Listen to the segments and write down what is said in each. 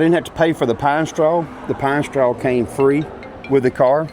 I didn't have to pay for the pine straw. The pine straw came free with the car.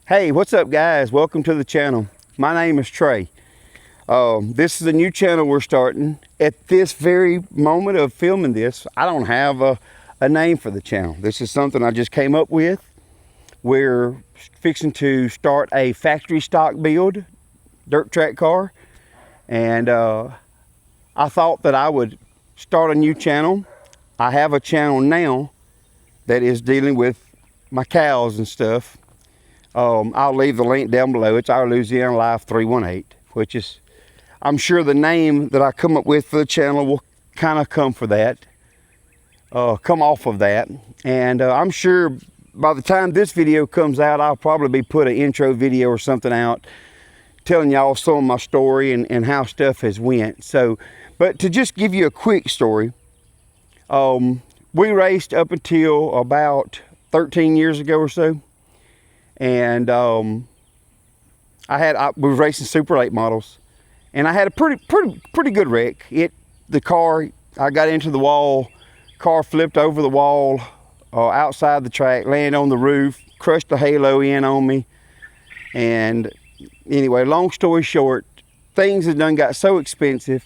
Hey, what's up guys? Welcome to the channel. My name is Trey. This is a new channel we're starting. At this very moment of filming this, I don't have a name for the channel. This is something I just came up with. We're fixing to start a factory stock build dirt track car. And I thought that I would start a new channel. I have a channel now that is dealing with my cows and stuff. I'll leave the link down below. It's Our Louisiana Life 318, which is, I'm sure the name that I come up with for the channel will kind of come for that, come off of that. And I'm sure by the time this video comes out, I'll probably put an intro video or something out telling y'all some of my story and how stuff has went. So, but to just give you a quick story, we raced up until about 13 years ago or so. And I was racing Super Late models, and I had a pretty good wreck. The car, I got into the wall, car flipped over the wall outside the track, landed on the roof, crushed the halo in on me. And anyway, long story short, things had done got so expensive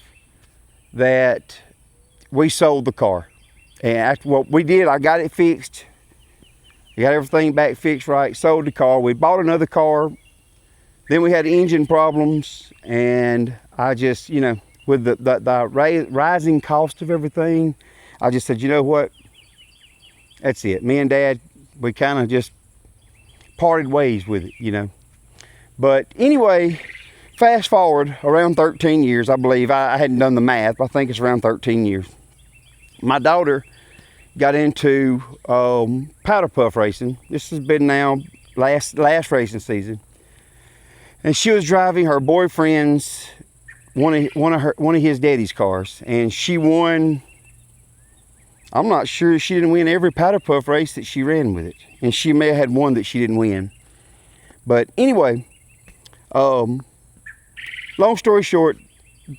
that we sold the car. And after what we did, I got it fixed. We got everything back fixed right, sold the car. We bought another car. Then we had engine problems, and I just, you know, with the rising cost of everything, I just said, you know what? That's it. Me and Dad, we kind of just parted ways with it, you know. But anyway, fast forward around 13 years, I believe. I hadn't done the math, but I think it's around 13 years. My daughter got into powder puff racing. This has been now last racing season, and she was driving her boyfriend's one of his daddy's cars, and she won. I'm not sure, she didn't win every powder puff race that she ran with it, and she may have had one that she didn't win. But anyway, long story short,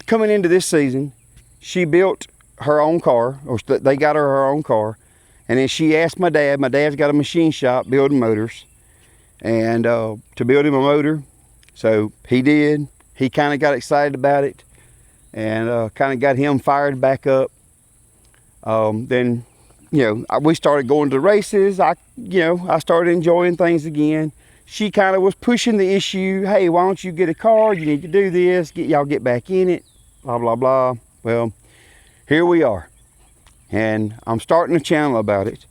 coming into this season, she built her own car, or they got her own car, and then she asked my dad. My dad's got a machine shop building motors, and to build him a motor. So he did. He kind of got excited about it, and kind of got him fired back up. Then, you know, we started going to races. I started enjoying things again. She kind of was pushing the issue. Hey, why don't you get a car? You need to do this. Y'all get back in it. Blah blah blah. Well, here we are, and I'm starting a channel about it.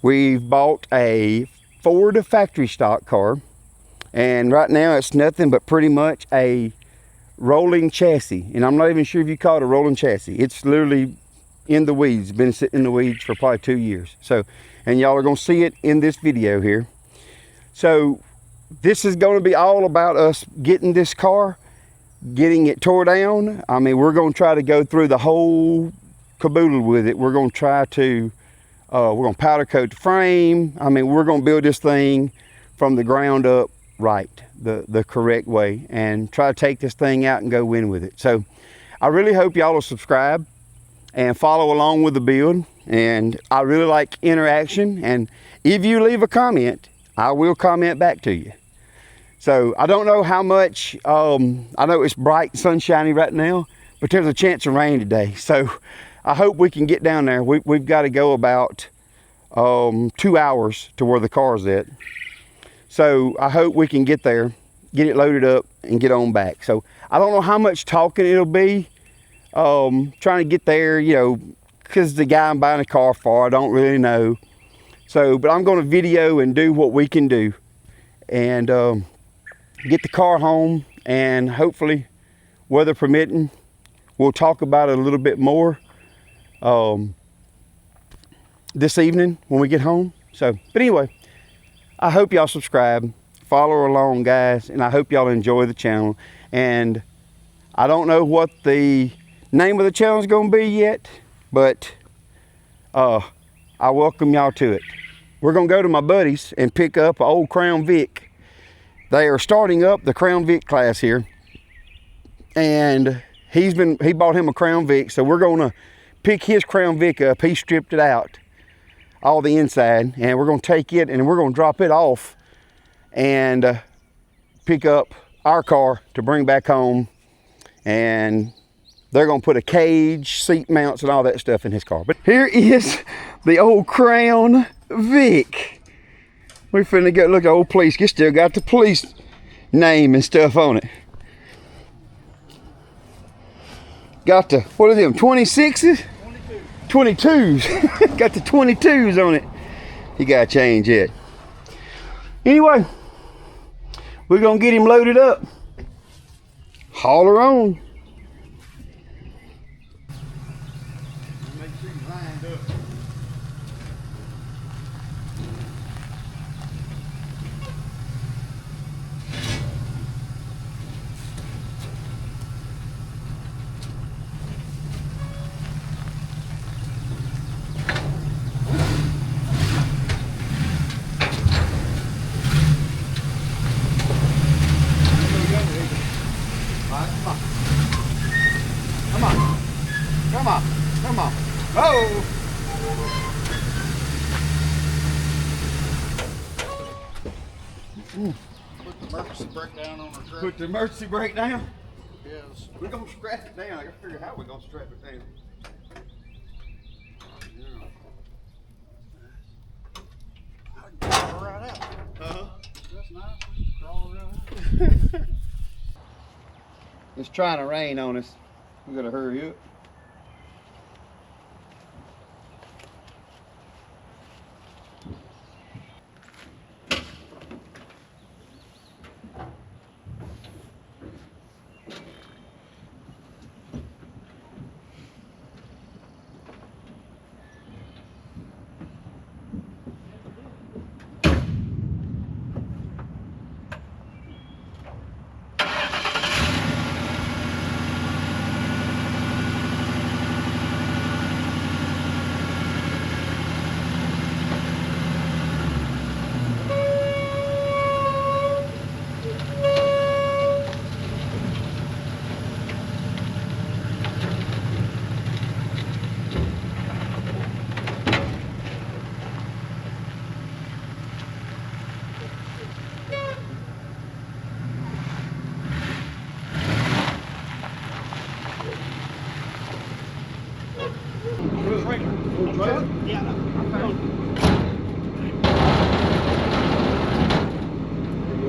We've bought a Ford factory stock car, and right now it's nothing but pretty much a rolling chassis. And I'm not even sure if you call it a rolling chassis. It's literally in the weeds, been sitting in the weeds for probably 2 years. So, and y'all are gonna see it in this video here. So this is gonna be all about us getting this car, getting it tore down. I mean, we're going to try to go through the whole caboodle with it. We're going to try to, we're going to powder coat the frame. I mean, we're going to build this thing from the ground up right, the correct way, and try to take this thing out and go win with it. So I really hope y'all will subscribe and follow along with the build. And I really like interaction. And if you leave a comment, I will comment back to you. So I don't know how much, I know it's bright, sunshiny right now, but there's a chance of rain today. So I hope we can get down there. We've got to go about 2 hours to where the car's at. So I hope we can get there, get it loaded up, and get on back. So I don't know how much talking it'll be, trying to get there, you know, because the guy I'm buying a car for, I don't really know. So, but I'm going to video and do what we can do, and get the car home, and hopefully, weather permitting, we'll talk about it a little bit more this evening when we get home. So, but anyway, I hope y'all subscribe, follow along, guys, and I hope y'all enjoy the channel. And I don't know what the name of the channel is going to be yet, but I welcome y'all to it. We're going to go to my buddies and pick up an old Crown Vic. They are starting up the Crown Vic class here, and he bought him a Crown Vic, so we're going to pick his Crown Vic up. He stripped it out, all the inside, and we're going to take it and we're going to drop it off and pick up our car to bring back home. And they're going to put a cage, seat mounts, and all that stuff in his car. But here is the old Crown Vic. We're finna go look at old police. You still got the police name and stuff on it. Got the, what are them, 26s? 22s. Got the 22s on it. You gotta change it. Anyway, we're gonna get him loaded up. Haul her on. Make sure he's lined up. Come on. Oh! Put the emergency brake down on the truck. Put the emergency brake down? Yes. We're gonna strap it down. I gotta figure out how we're gonna strap it down. I can crawl right out. That's nice. We can crawl right out. It's trying to rain on us. We gotta hurry up.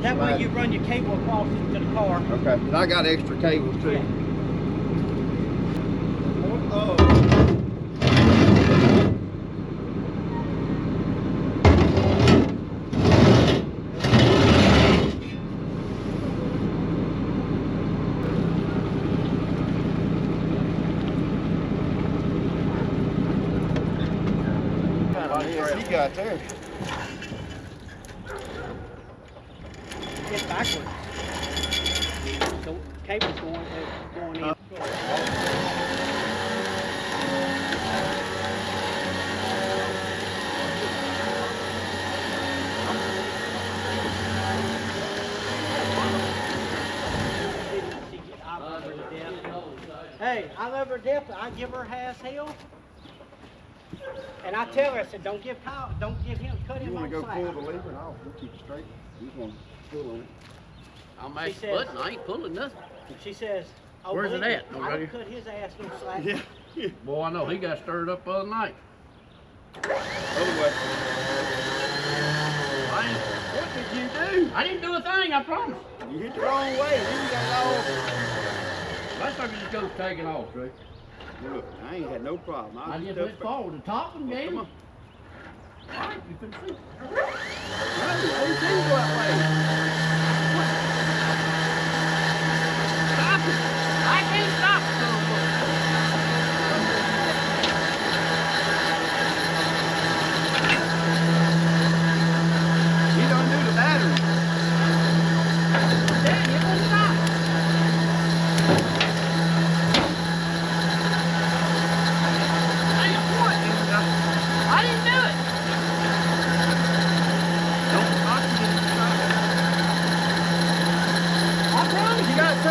That way you run your cable across into the car. Okay, and I got extra cables too. Yeah. You got there. It's backwards. So cable's going in. Hey, I love her death. I give her ass hell. And I tell her, I said, don't give Kyle, don't give him, cut him You on want to go slack. pull the lever and I'll keep it straight. You just want to pull on it. I'll mash She the says- button. I ain't pulling nothing. She says, oh, Where's it believe at? me, Oh, I right don't here. cut his ass no slack. Yeah. Boy, I know he got stirred up the other night. Other way. What did you do? I didn't do a thing, I promise. You hit the wrong way. You got it all. That sucker just goes taking off, Trey. Look, I ain't had no problem. I just went forward. The top one gave Come him. on. All right, you can see. No, I didn't see you go that way. Stop it. I can't stop it, son of a bitch. You done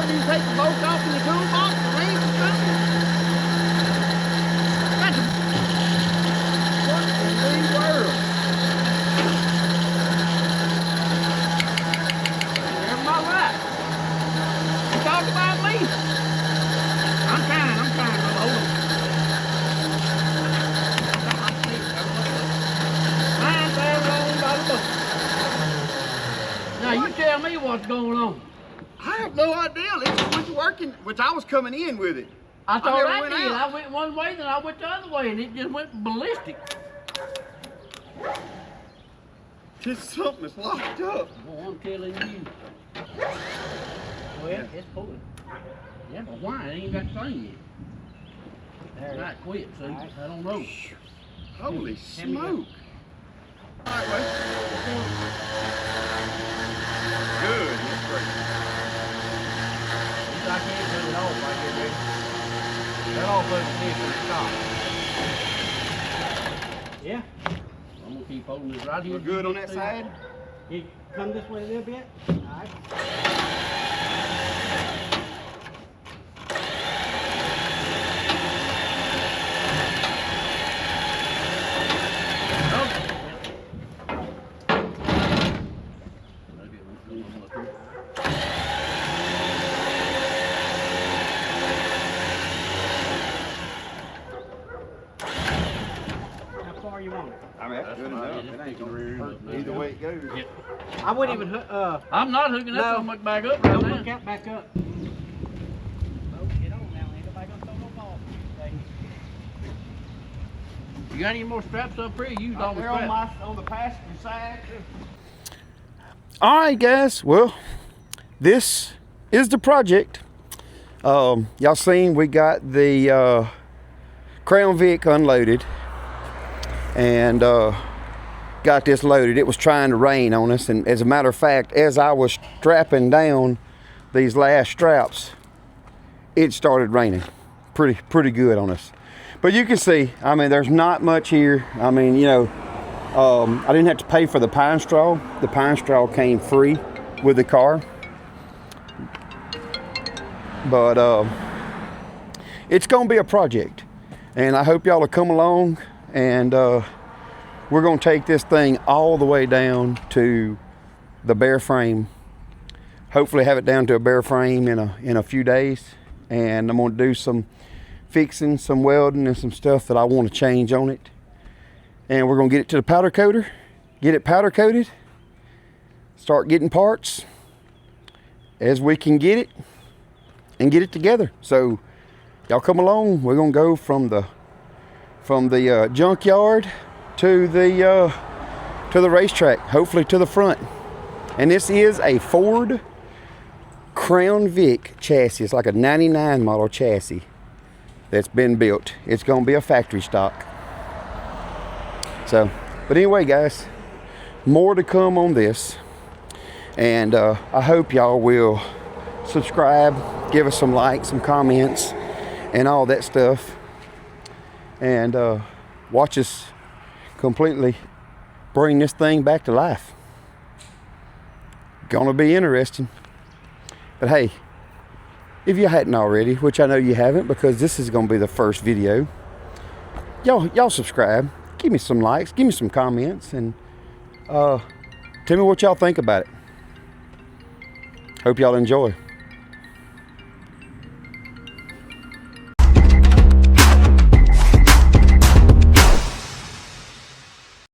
something you take the bolts off in the toolbox, the wrench or something? That's a... What in the world? Never my right. You talk about me? I'm trying, hold on. Mine's there wrong by the book. Now you tell me what's going on. I have no idea. It was working, which I was coming in with it. I thought never I went did. out. I went one way, then I went the other way, and it just went ballistic. Just something that's locked up. Well, I'm telling you. Well, it's pulling. Yeah, but why? It ain't got the thing yet. It might quit, see? I don't know. Holy smoke. All right, wait. Good. That's great. I can't put it off right here, baby. That all fucking thing is stop. Yeah. I'm gonna keep holding this right here. We're good on that side? You come this way a little bit. All right. How far you want it? I mean, that's good enough. It ain't gonna hurt either way it goes. Yeah. I wouldn't even hook. I'm not hooking that No. so much back up right Don't now. hook that back up. Oh, get on now. Ain't nobody gonna throw no ball. You got any more straps up here? You used all the They're on straps. on the passenger side. All right, guys. Well, this is the project. Y'all seen we got the Crown Vic unloaded and got this loaded. It was trying to rain on us, and as a matter of fact, as I was strapping down these last straps, it started raining pretty good on us. But you can see, I mean, there's not much here. I mean, you know, I didn't have to pay for the pine straw. The pine straw came free with the car. But it's gonna be a project, and I hope y'all will come along, and we're gonna take this thing all the way down to the bare frame. Hopefully have it down to a bare frame in a few days, and I'm gonna do some fixing, some welding, and some stuff that I want to change on it. And we're gonna get it to the powder coater, get it powder coated, start getting parts as we can get it, and get it together. So y'all come along. We're gonna go from the junkyard to the racetrack, hopefully to the front. And this is a Ford Crown Vic chassis. It's like a 99 model chassis that's been built. It's gonna be a factory stock. So, but anyway, guys, more to come on this, and I hope y'all will subscribe, give us some likes, some comments, and all that stuff, and watch us completely bring this thing back to life. Gonna be interesting. But hey, if you hadn't already, which I know you haven't because this is gonna be the first video, y'all subscribe, give me some likes, give me some comments, and tell me what y'all think about it. Hope y'all enjoy.